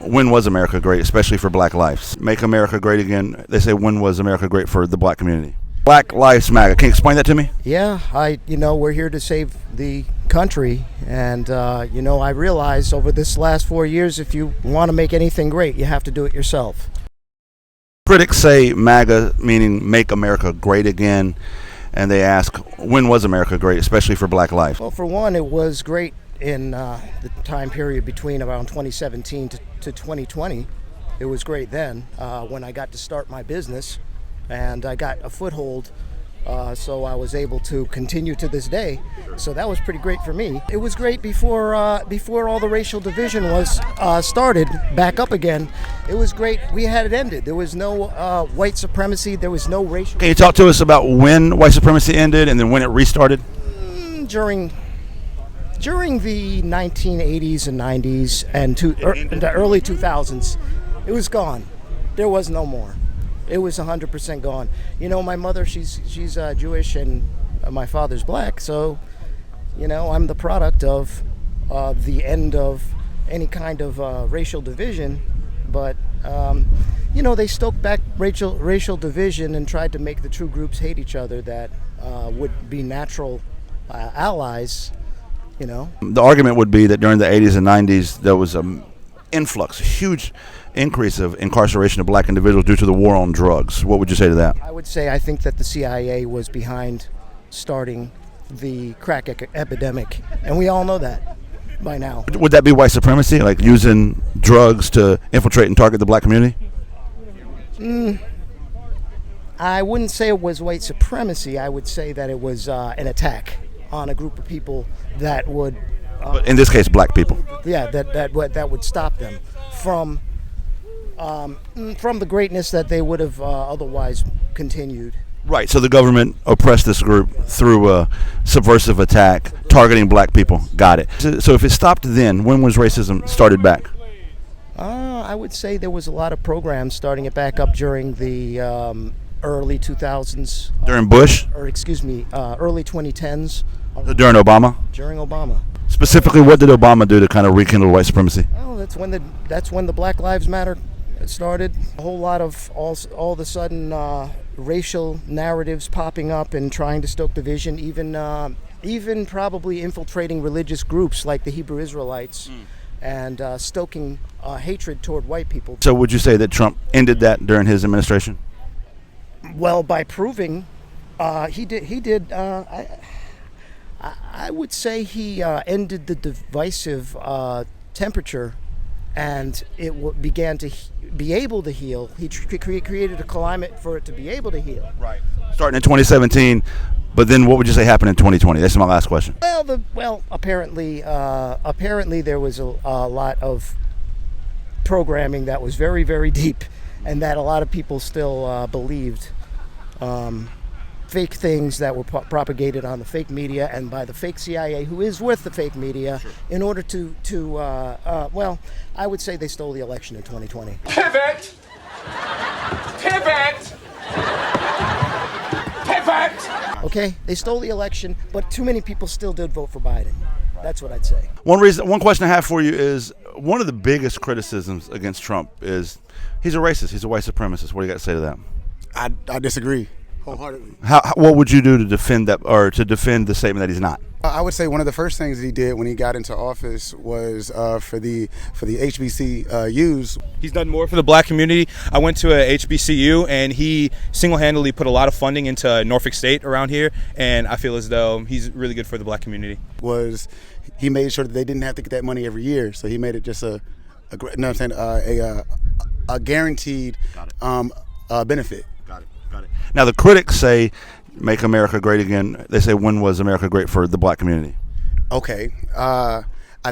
when was America great, especially for black lives? Make America great again. They say, when was America great for the black community? Black Lives Matter. Can you explain that to me? Yeah, we're here to save the country. And, I realized over this last 4 years, if you want to make anything great, you have to do it yourself. Critics say MAGA, meaning Make America Great Again, and they ask, when was America great, especially for black lives? Well, for one, it was great in the time period between around 2017 to 2020. It was great then when I got to start my business and I got a foothold, so I was able to continue to this day. So that was pretty great for me. It was great before all the racial division was started back up again. It was great. We had it ended. There was no white supremacy. There was no racial. Can you talk to us about when white supremacy ended and then when it restarted? During the 1980s and 90s and the early 2000s, it was gone. There was no more. It was 100% gone. My mother, she's Jewish and my father's black, so I'm the product of the end of any kind of racial division. But they stoked back racial division and tried to make the two groups hate each other that would be natural allies. The argument would be that during the 80s and 90s there was an influx, a huge increase of incarceration of black individuals due to the war on drugs. What would you say to that? I think that the CIA was behind starting the crack epidemic, and we all know that by now. Would that be white supremacy, like using drugs to infiltrate and target the black community? I wouldn't say it was white supremacy. I would say that it was an attack on a group of people that would, but in this case, black people. Yeah, that would stop them from the greatness that they would have otherwise continued. Right. So the government oppressed this group through a subversive attack targeting black people. Got it. So if it stopped then, when was racism started back? I would say there was a lot of programs starting it back up during the early 2000s. During Bush? Early 2010s. During Obama? During Obama. Specifically, what did Obama do to kind of rekindle white supremacy? Well, that's when the Black Lives Matter started. A whole lot of all of a sudden racial narratives popping up and trying to stoke division, even probably infiltrating religious groups like the Hebrew Israelites and stoking hatred toward white people. So would you say that Trump ended that during his administration? Well, by proving he did. I would say he ended the divisive temperature, and it began to be able to heal. He created a climate for it to be able to heal. Right. Starting in 2017, but then what would you say happened in 2020? That's my last question. Well, apparently there was a lot of programming that was very, very deep, and that a lot of people still believed. Fake things that were propagated on the fake media and by the fake CIA, who is with the fake media, sure, in order to I would say they stole the election in 2020. Pivot! Okay, they stole the election, but too many people still did vote for Biden. That's what I'd say. One question I have for you is, one of the biggest criticisms against Trump is he's a racist, he's a white supremacist. What do you got to say to that? I disagree wholeheartedly. What would you do to defend that, or to defend the statement that he's not? I would say one of the first things he did when he got into office was for the HBCUs. He's done more for the black community. I went to a HBCU, and he single-handedly put a lot of funding into Norfolk State around here, and I feel as though he's really good for the black community. He made sure that they didn't have to get that money every year, so he made it just a guaranteed benefit. Got it. Now the critics say, "Make America Great Again." They say, when was America great for the black community? Okay. I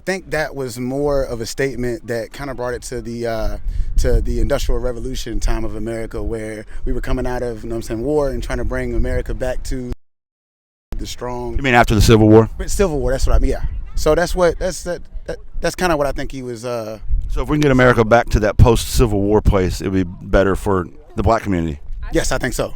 think that was more of a statement that kind of brought it to the Industrial Revolution time of America, where we were coming out of, war and trying to bring America back to the strong. You mean after the Civil War? Civil War, that's what I mean, yeah. So that's kind of what I think he was. So if we can get America back to that post-Civil War place, it would be better for the black community. Yes, I think so.